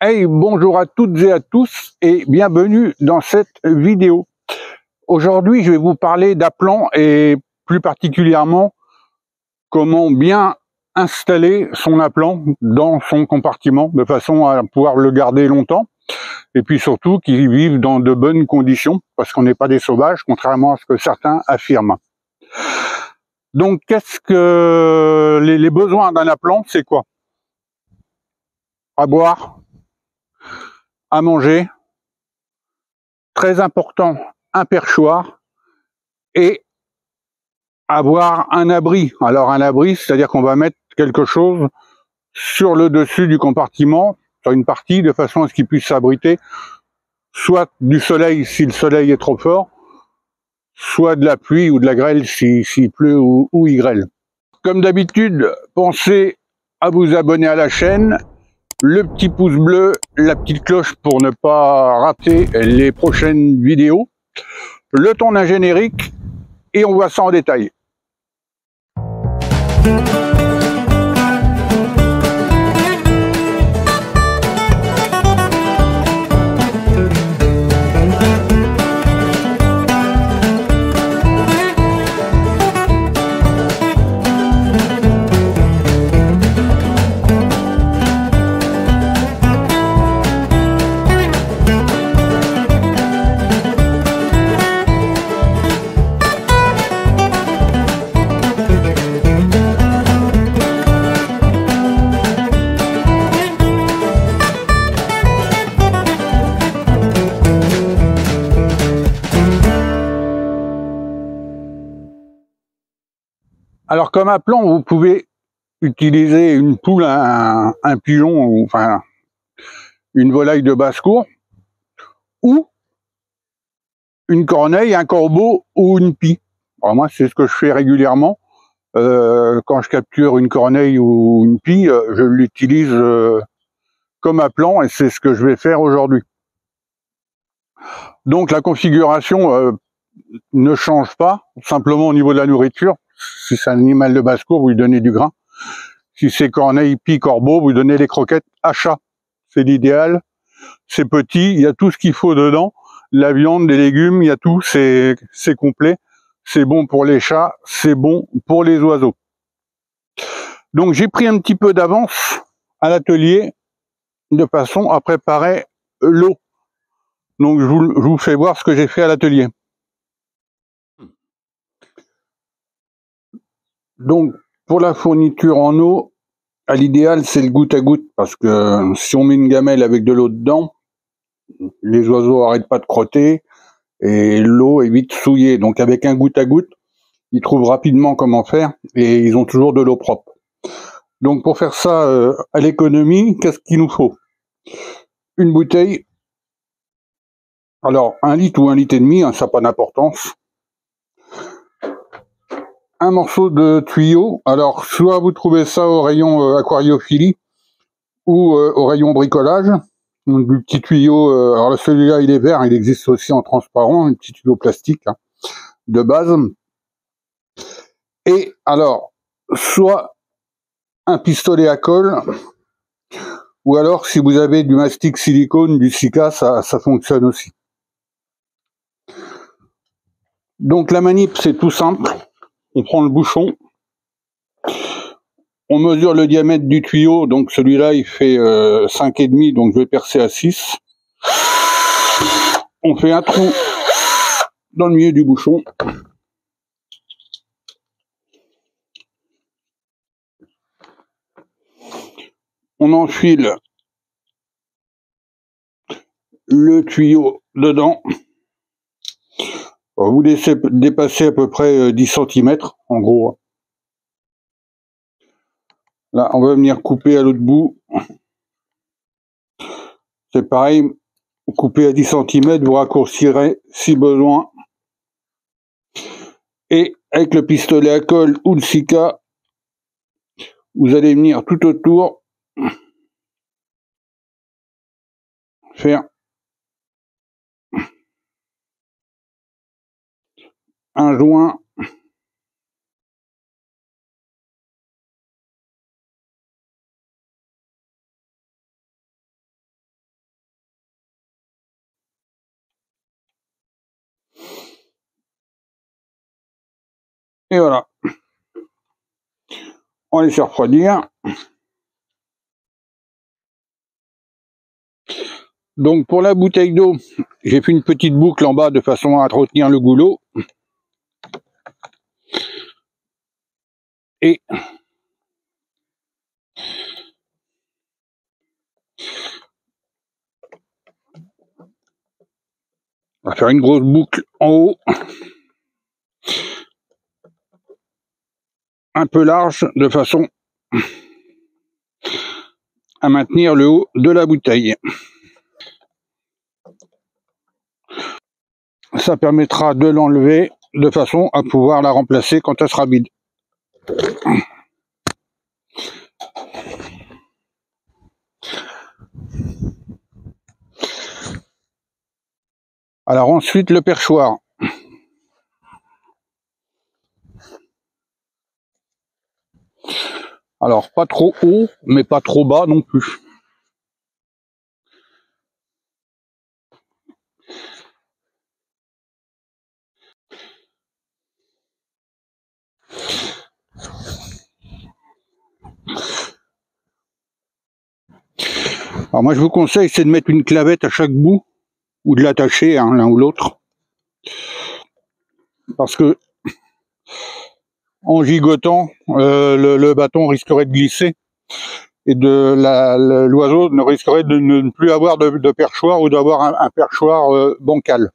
Hey, bonjour à toutes et à tous et bienvenue dans cette vidéo. Aujourd'hui, je vais vous parler d'appelant et plus particulièrement comment bien installer son appelant dans son compartiment de façon à pouvoir le garder longtemps et puis surtout qu'il vive dans de bonnes conditions parce qu'on n'est pas des sauvages, contrairement à ce que certains affirment. Donc, qu'est-ce que les besoins d'un appelant, c'est quoi? À boire, à manger, très important, un perchoir et avoir un abri. Alors un abri, c'est-à-dire qu'on va mettre quelque chose sur le dessus du compartiment, sur une partie, de façon à ce qu'il puisse s'abriter, soit du soleil si le soleil est trop fort, soit de la pluie ou de la grêle s'il pleut ou il grêle. Comme d'habitude, pensez à vous abonner à la chaîne, le petit pouce bleu, la petite cloche pour ne pas rater les prochaines vidéos, le ton d'un générique et on voit ça en détail. Alors comme appelant, vous pouvez utiliser une poule, un pigeon, ou enfin une volaille de basse-cour, ou une corneille, un corbeau ou une pie. Alors moi, c'est ce que je fais régulièrement. Quand je capture une corneille ou une pie, je l'utilise comme appelant et c'est ce que je vais faire aujourd'hui. Donc la configuration ne change pas, simplement au niveau de la nourriture. Si c'est un animal de basse-cour, vous lui donnez du grain. Si c'est corneille, pie, corbeau, vous donnez les croquettes à chat. C'est l'idéal. C'est petit, il y a tout ce qu'il faut dedans. La viande, les légumes, il y a tout, c'est complet. C'est bon pour les chats, c'est bon pour les oiseaux. Donc j'ai pris un petit peu d'avance à l'atelier de façon à préparer l'eau. Donc je vous fais voir ce que j'ai fait à l'atelier. Donc pour la fourniture en eau, à l'idéal c'est le goutte à goutte parce que si on met une gamelle avec de l'eau dedans, les oiseaux arrêtent pas de crotter et l'eau est vite souillée. Donc avec un goutte à goutte, ils trouvent rapidement comment faire et ils ont toujours de l'eau propre. Donc pour faire ça à l'économie, qu'est-ce qu'il nous faut? Une bouteille, alors 1 litre ou 1 litre et demi, ça n'a pas d'importance. Un morceau de tuyau, alors soit vous trouvez ça au rayon aquariophilie ou au rayon bricolage, donc, du petit tuyau, alors celui-là il est vert, il existe aussi en transparent, un petit tuyau plastique hein, de base. Et alors, soit un pistolet à colle, ou alors si vous avez du mastic silicone, du Sika, ça fonctionne aussi. Donc la manip c'est tout simple, on prend le bouchon, on mesure le diamètre du tuyau, donc celui-là il fait 5,5, donc je vais percer à 6. On fait un trou dans le milieu du bouchon. On enfile le tuyau dedans. Vous laissez dépasser à peu près 10 cm en gros. Là, on va venir couper à l'autre bout. C'est pareil, couper à 10 cm, vous raccourcirez si besoin. Et avec le pistolet à colle ou le Sika, vous allez venir tout autour faire un joint Et voilà. On les fait refroidir. Donc pour la bouteille d'eau, j'ai fait une petite boucle en bas de façon à retenir le goulot. Et on va faire une grosse boucle en haut, un peu large, de façon à maintenir le haut de la bouteille. Ça permettra de l'enlever de façon à pouvoir la remplacer quand elle sera vide. Alors ensuite le perchoir. Alors pas trop haut, mais pas trop bas non plus. Alors moi je vous conseille c'est de mettre une clavette à chaque bout, ou de l'attacher hein, l'un ou l'autre. Parce que en gigotant, le bâton risquerait de glisser et l'oiseau ne risquerait de ne plus avoir de perchoir ou d'avoir un perchoir bancal.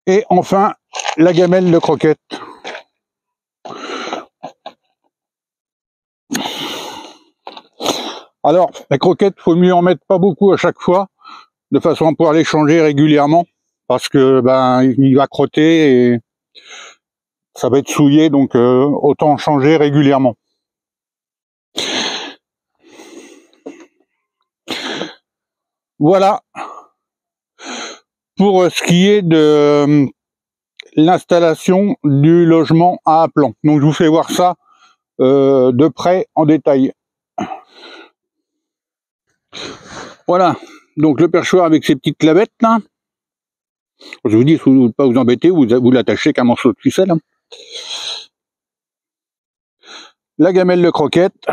Et enfin, la gamelle de croquettes. Alors, la croquette, faut mieux en mettre pas beaucoup à chaque fois, de façon à pouvoir les changer régulièrement, parce que il va crotter et ça va être souillé, donc autant changer régulièrement. Voilà pour ce qui est de l'installation du logement à aplan. Donc je vous fais voir ça de près en détail. Voilà, donc le perchoir avec ses petites clavettes là. Je vous dis, ne pas vous embêter, vous l'attachez qu'un morceau de ficelle. Hein. La gamelle de croquettes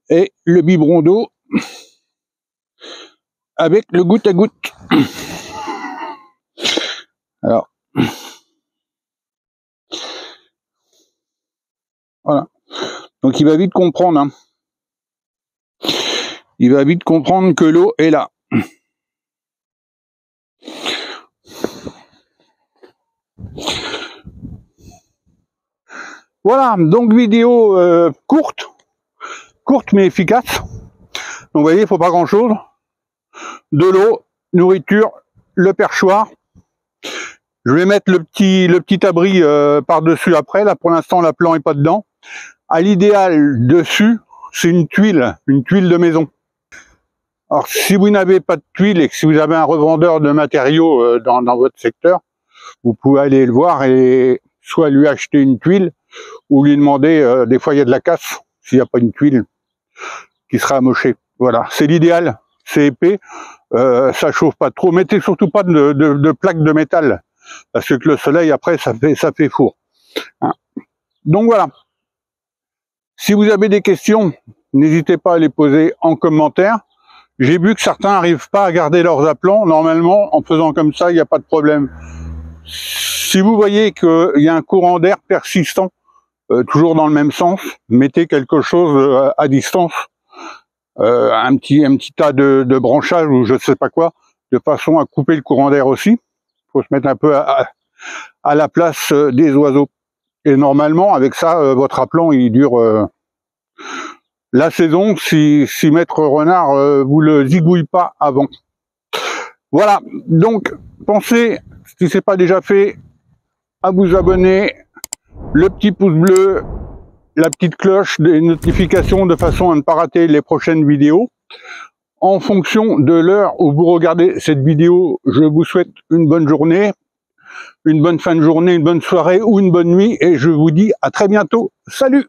et le biberon d'eau avec le goutte à goutte. Alors, voilà. Donc il va vite comprendre. Hein. Il va vite comprendre que l'eau est là. Voilà, donc vidéo courte mais efficace. Donc vous voyez, il faut pas grand chose. De l'eau, nourriture, le perchoir. Je vais mettre le petit abri par-dessus après. Là pour l'instant l'aplan est pas dedans. À l'idéal dessus, c'est une tuile de maison. Alors si vous n'avez pas de tuile et que si vous avez un revendeur de matériaux dans votre secteur, vous pouvez aller le voir et soit lui acheter une tuile ou lui demander, des fois il y a de la casse, s'il n'y a pas une tuile qui sera amochée. Voilà, c'est l'idéal, c'est épais, ça chauffe pas trop. Mettez surtout pas de plaques de métal, parce que le soleil après ça fait four. Hein. Donc voilà. Si vous avez des questions, n'hésitez pas à les poser en commentaire. J'ai vu que certains n'arrivent pas à garder leurs aplants. Normalement, en faisant comme ça, il n'y a pas de problème. Si vous voyez qu'il y a un courant d'air persistant, toujours dans le même sens, mettez quelque chose à distance, un petit tas de branchage ou je ne sais pas quoi, de façon à couper le courant d'air aussi. Il faut se mettre un peu à la place des oiseaux. Et normalement, avec ça, votre appelant, il dure la saison, si Maître Renard vous le zigouille pas avant. Voilà, donc pensez, si ce n'est pas déjà fait, à vous abonner, le petit pouce bleu, la petite cloche des notifications de façon à ne pas rater les prochaines vidéos. En fonction de l'heure où vous regardez cette vidéo, je vous souhaite une bonne journée, une bonne fin de journée, une bonne soirée ou une bonne nuit et je vous dis à très bientôt. Salut!